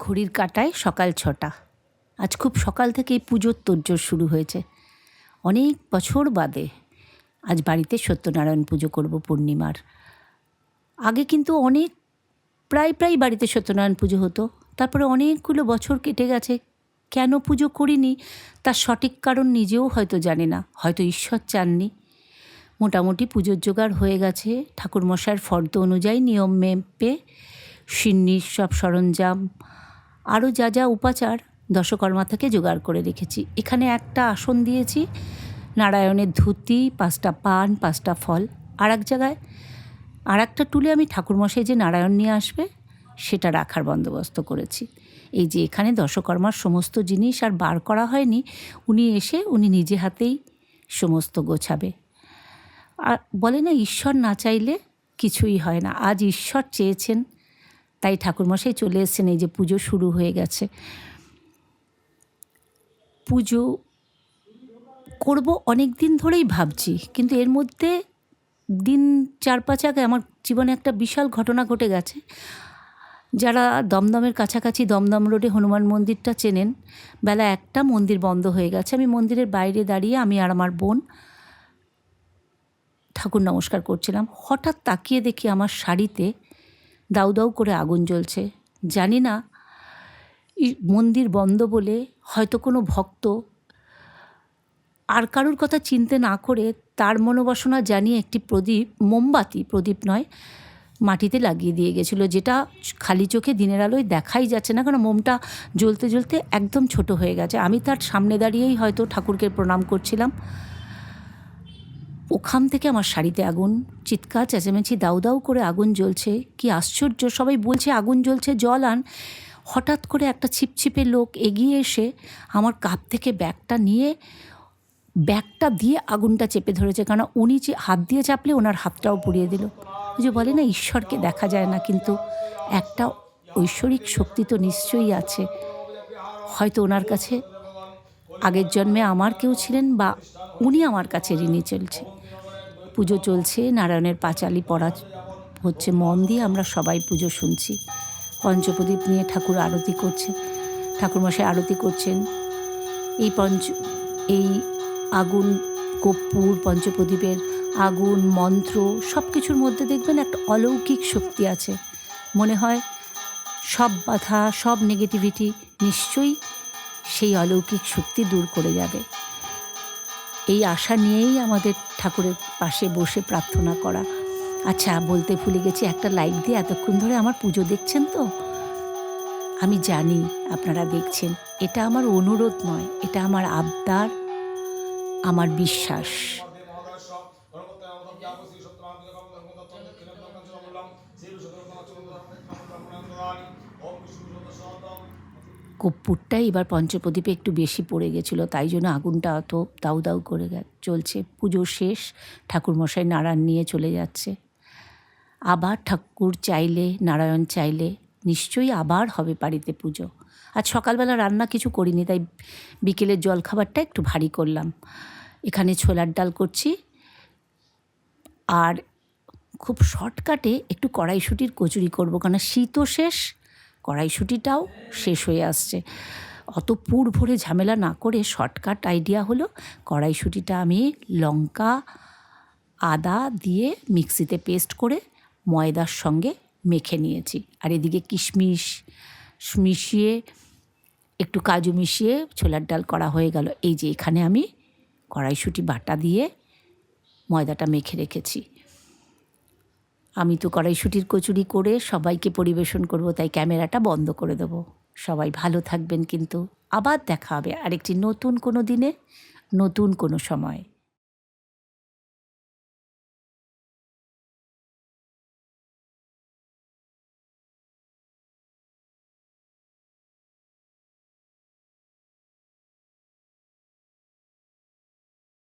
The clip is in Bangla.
ঘড়ির কাঁটায় সকাল ৬টা। আজ খুব সকাল থেকেই পুজোর তোড়জোড় শুরু হয়েছে। অনেক বছর বাদে আজ বাড়িতে সত্যনারায়ণ পুজো করব পূর্ণিমার। আগে কিন্তু প্রায় বাড়িতে সত্যনারায়ণ পুজো হতো। তারপরে অনেকগুলো বছর কেটে গেছে। কেন পুজো করিনি তার সঠিক কারণ নিজেও হয়তো জানি না, হয়তো ঈশ্বর চাননি। মোটামুটি পুজোর জোগাড় হয়ে গেছে। ঠাকুরমশাইয়ের ফর্দ অনুযায়ী নিয়ম মেপে সিন্নির সব সরঞ্জাম আরও যা যা উপাচার দশকর্মা থেকে জোগাড় করে রেখেছি। এখানে একটা আসন দিয়েছি, নারায়ণের ধুতি, 5টা পান, 5টা ফল। আর এক জায়গায় আর একটা টুলে আমি ঠাকুরমশাই যে নারায়ণ নিয়ে আসবে সেটা রাখার বন্দোবস্ত করেছি। এই যে এখানে দশকর্মার সমস্ত জিনিস আর বার করা হয়নি, উনি এসে উনি নিজে হাতেই সমস্ত গোছাবে। আর বলে না, ঈশ্বর না চাইলে কিছুই হয় না। আজ ঈশ্বর চেয়েছেন, তাই ঠাকুরমশাই চলে এসেছেন। এই যে পুজো শুরু হয়ে গেছে। পুজো করব অনেক দিন ধরেই ভাবছি, কিন্তু এর মধ্যে দিন 4-5 আগে আমার জীবনে একটা বিশাল ঘটনা ঘটে গেছে। যারা দমদমের কাছাকাছি দমদম রোডে হনুমান মন্দিরটা চেনেন, বেলা 1টা মন্দির বন্ধ হয়ে গেছে। আমি মন্দিরের বাইরে দাঁড়িয়ে আমি আর আমার বোন ঠাকুর নমস্কার করছিলাম। হঠাৎ তাকিয়ে দেখি আমার শাড়িতে দাউ দাউ করে আগুন জ্বলছে। জানি না মন্দির বন্ধ বলে হয়তো কোনো ভক্ত আর কারুর কথা চিন্তা না করে তার মনোবাসনা জানিয়ে একটি প্রদীপ নয়, মাটিতে লাগিয়ে দিয়ে গেছিলো, যেটা খালি চোখে দিনের আলোয় দেখাই যাচ্ছে না, কারণ মোমটা জ্বলতে জ্বলতে একদম ছোট হয়ে গেছে। আমি তার সামনে দাঁড়িয়েই হয়তো ঠাকুরকে প্রণাম করছিলাম। ওখান থেকে আমার শাড়িতে আগুন, চিৎকার চেঁচামেচি, দাউ দাউ করে আগুন জ্বলছে। কি আশ্চর্য! সবাই বলছে আগুন জ্বলছে, জল আন। হঠাৎ করে একটা ছিপছিপে লোক এগিয়ে এসে আমার কাঁধ থেকে ব্যাগটা দিয়ে আগুনটা চেপে ধরেছে, কারণ উনি যে হাত দিয়ে চাপলে ওনার হাতটাও পুড়িয়ে দিল। ওই যে বলে না, ঈশ্বরকে দেখা যায় না, কিন্তু একটা ঐশ্বরিক শক্তি তো নিশ্চয়ই আছে। হয়তো ওনার কাছে আগের জন্মে আমার কেউ ছিলেন, বা উনি আমার কাছে ঋণী চলছে। পুজো চলছে, নারায়ণের পাঁচালি পড়া হচ্ছে, মন দিয়ে আমরা সবাই পুজো শুনছি। পঞ্চপ্রদীপ নিয়ে ঠাকুর আরতি করছে, ঠাকুরমশাই আরতি করছেন। এই আগুন, কর্পূর, পঞ্চপ্রদীপের আগুন, মন্ত্র সব কিছুর মধ্যে দেখবেন একটা অলৌকিক শক্তি আছে। মনে হয় সব বাধা, সব নেগেটিভিটি নিশ্চয়ই সেই অলৌকিক শক্তি দূর করে যাবে। এই আশা নিয়েই আমাদের ঠাকুরের পাশে বসে প্রার্থনা করা। আচ্ছা, বলতে ভুলে গেছি, একটা লাইক দিয়ে এতক্ষণ ধরে আমার পুজো দেখছেন তো? আমি জানি আপনারা দেখছেন। এটা আমার অনুরোধ নয়, এটা আমার আবদার, আমার বিশ্বাস। কর্পূরটাই এবার পঞ্চপ্রদীপে একটু বেশি পড়ে গেছিলো, তাই জন্য আগুনটা অত দাউ দাউ করে চলছে। পুজো শেষ, ঠাকুরমশাই নারায়ণ নিয়ে চলে যাচ্ছে। আবার ঠাকুর চাইলে, নারায়ণ চাইলে নিশ্চয়ই আবার হবে বাড়িতে পুজো। আজ সকালবেলা রান্না কিছু করিনি, তাই বিকেলের জলখাবারটা একটু ভারী করলাম। এখানে ছোলার ডাল করছি, আর খুব শর্টকাটে একটু কড়াইশুঁটির কচুরি করব, কারণ শীতও শেষ, কড়াইশুঁটিটাও শেষ হয়ে আসছে। অত পুর ভরে ঝামেলা না করে শর্টকাট আইডিয়া হলো, কড়াইশুঁটিটা আমি লঙ্কা আদা দিয়ে মিক্সিতে পেস্ট করে ময়দার সঙ্গে মেখে নিয়েছি। আর এদিকে কিশমিশ মিশিয়ে, একটু কাজু মিশিয়ে ছোলার ডাল করা হয়ে গেল। এই যে এখানে আমি কড়াইশুঁটি বাটা দিয়ে ময়দাটা মেখে রেখেছি। আমি তো কড়াইশুঁটির কচুরি করে সবাইকে পরিবেশন করব, তাই ক্যামেরাটা বন্ধ করে দেবো। সবাই ভালো থাকবেন, কিন্তু আবার দেখা হবে আরেকটি নতুন কোনো দিনে, নতুন কোনো সময়।